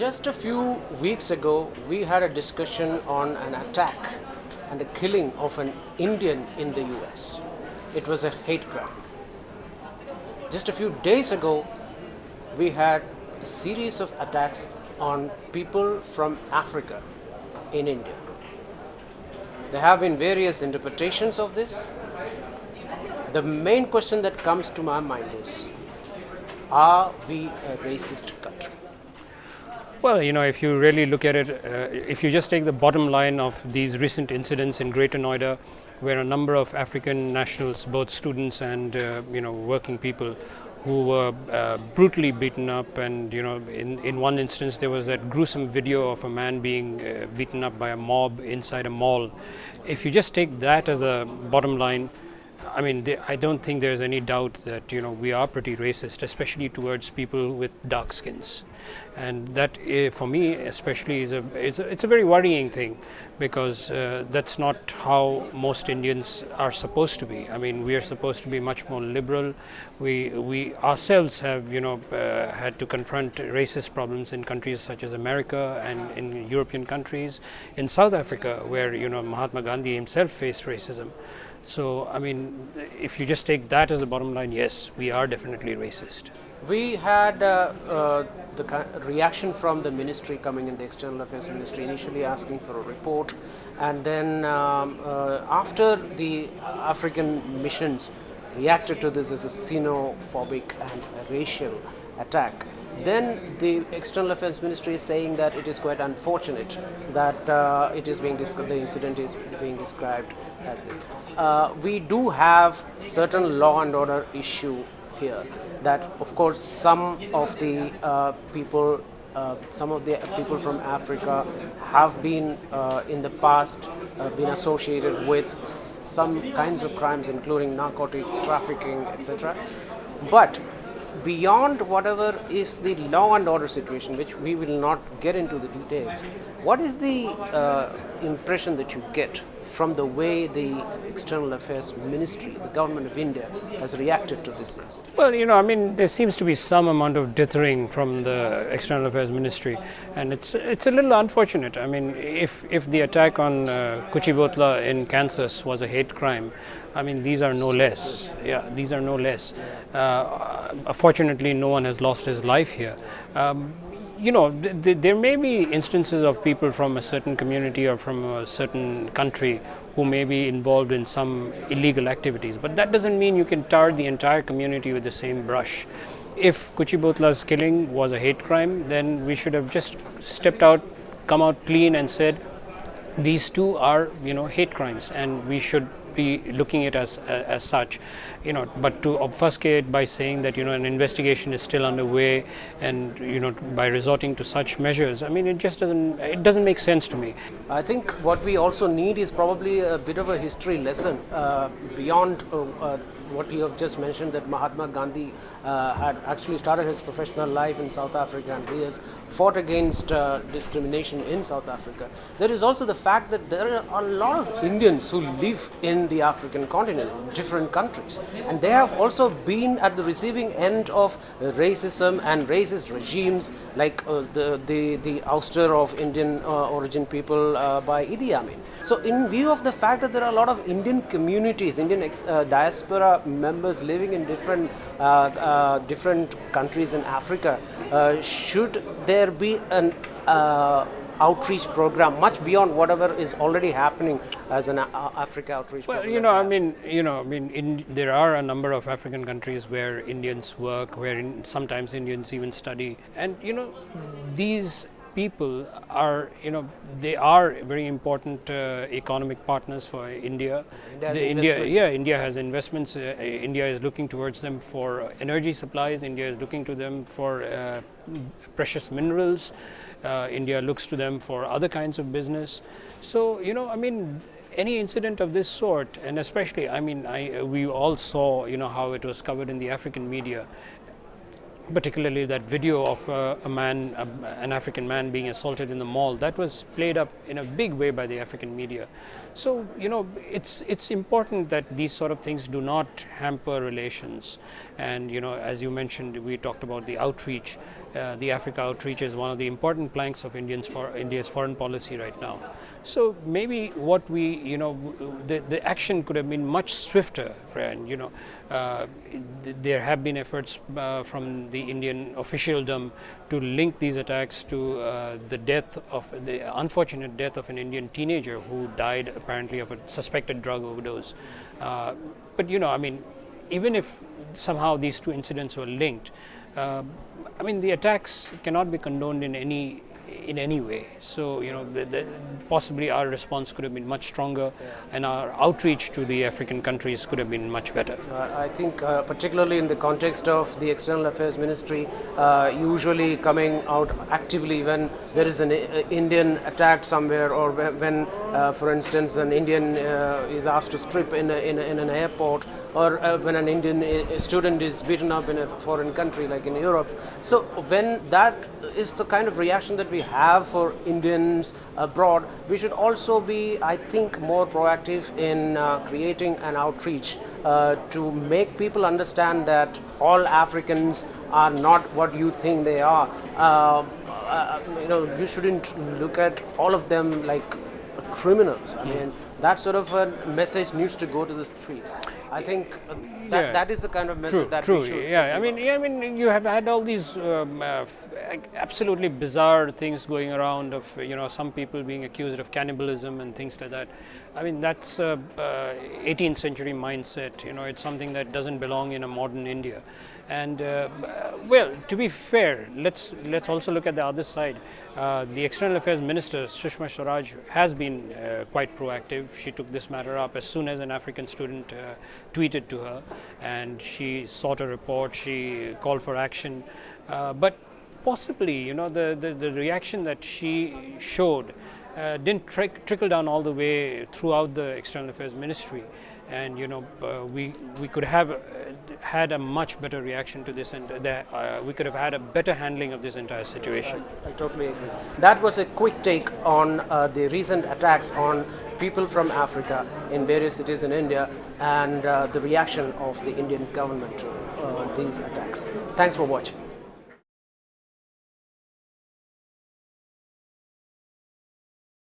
Just a few weeks ago, we had a discussion on an attack and the killing of an Indian in the US. It was a hate crime. Just a few days ago, we had a series of attacks on people from Africa in India. There have been various interpretations of this. The main question that comes to my mind is, are we a racist country? Well, if you really look at it, if you just take the bottom line of these recent incidents in Greater Noida, where a number of African nationals, both students and working people, who were brutally beaten up, and in one instance there was that gruesome video of a man being beaten up by a mob inside a mall. If you just take that as a bottom line, I don't think there's any doubt that we are pretty racist, especially towards people with dark skins, and that for me especially is it's a very worrying thing, because that's not how most Indians are supposed to be. We are supposed to be much more liberal. We ourselves have had to confront racist problems in countries such as America and in European countries, in South Africa, where Mahatma Gandhi himself faced racism. So, if you just take that as the bottom line, yes, we are definitely racist. We had the reaction from the ministry coming in, the External Affairs Ministry, initially asking for a report, and then after the African missions reacted to this as a xenophobic and a racial attack, then the External Affairs Ministry is saying that it is quite unfortunate that the incident is being described as this. We do have certain law and order issue here, that of course some of the people from Africa have been in the past been associated with some kinds of crimes, including narcotic trafficking, etc. But beyond whatever is the law and order situation, which we will not get into the details, what is the impression that you get from the way the External Affairs Ministry, the Government of India, has reacted to this incident? Well, there seems to be some amount of dithering from the External Affairs Ministry, and it's a little unfortunate. If the attack on Kuchibotla in Kansas was a hate crime, these are no less. Yeah, these are no less. Fortunately, no one has lost his life here. There may be instances of people from a certain community or from a certain country who may be involved in some illegal activities, but that doesn't mean you can tar the entire community with the same brush. If Kuchibotla's killing was a hate crime, then we should have just stepped out, come out clean and said, these two are hate crimes, and we should be looking at as such, but to obfuscate by saying that an investigation is still underway, and by resorting to such measures, it just doesn't make sense to me. I think what we also need is probably a bit of a history lesson beyond what you have just mentioned, that Mahatma Gandhi had actually started his professional life in South Africa, and he has fought against discrimination in South Africa. There is also the fact that there are a lot of Indians who live in the African continent, in different countries, and they have also been at the receiving end of racism and racist regimes, like the ouster of Indian origin people by Idi Amin. So in view of the fact that there are a lot of Indian communities, Indian diaspora members living in different countries in Africa, should there be an outreach program much beyond whatever is already happening as an Africa outreach program? There are a number of African countries where Indians work, where sometimes Indians even study, and these people are, they are very important economic partners for India. India has investments. India is looking towards them for energy supplies. India is looking to them for precious minerals. India looks to them for other kinds of business. So, any incident of this sort, and especially, we all saw, how it was covered in the African media, particularly that video of an African man being assaulted in the mall. That was played up in a big way by the African media. So, it's important that these sort of things do not hamper relations. And, as you mentioned, we talked about the outreach. the Africa outreach is one of the important planks of India's foreign policy right now. So maybe what we, the action could have been much swifter, and there have been efforts from the Indian officialdom to link these attacks to the unfortunate death of an Indian teenager who died apparently of a suspected drug overdose. But I mean, even if somehow these two incidents were linked, I mean, the attacks cannot be condoned in any way. So possibly our response could have been much stronger, and our outreach to the African countries could have been much better. I think particularly in the context of the External Affairs Ministry usually coming out actively when there is an Indian attacked somewhere, or when for instance an Indian is asked to strip in an airport, or when an Indian student is beaten up in a foreign country like in Europe. So when that is the kind of reaction that we have for Indians abroad, we should also be, I think, more proactive in creating an outreach to make people understand that all Africans are not what you think they are. You shouldn't look at all of them like criminals. I mean, that sort of a message needs to go to the streets. I think that is the kind of message that we should. Yeah, I mean, you have had all these absolutely bizarre things going around of some people being accused of cannibalism and things like that. I mean, that's 18th century mindset. It's something that doesn't belong in a modern India. And well, to be fair, let's also look at the other side. The External Affairs Minister, Sushma Swaraj, has been quite proactive. She took this matter up as soon as an African student tweeted to her, and she sought a report. She called for action, but possibly, the reaction that she showed didn't trickle down all the way throughout the External Affairs Ministry. And we could have had a much better reaction to this, and we could have had a better handling of this entire situation. I totally agree. That was a quick take on the recent attacks on people from Africa in various cities in India, and the reaction of the Indian government to these attacks. Thanks for watching.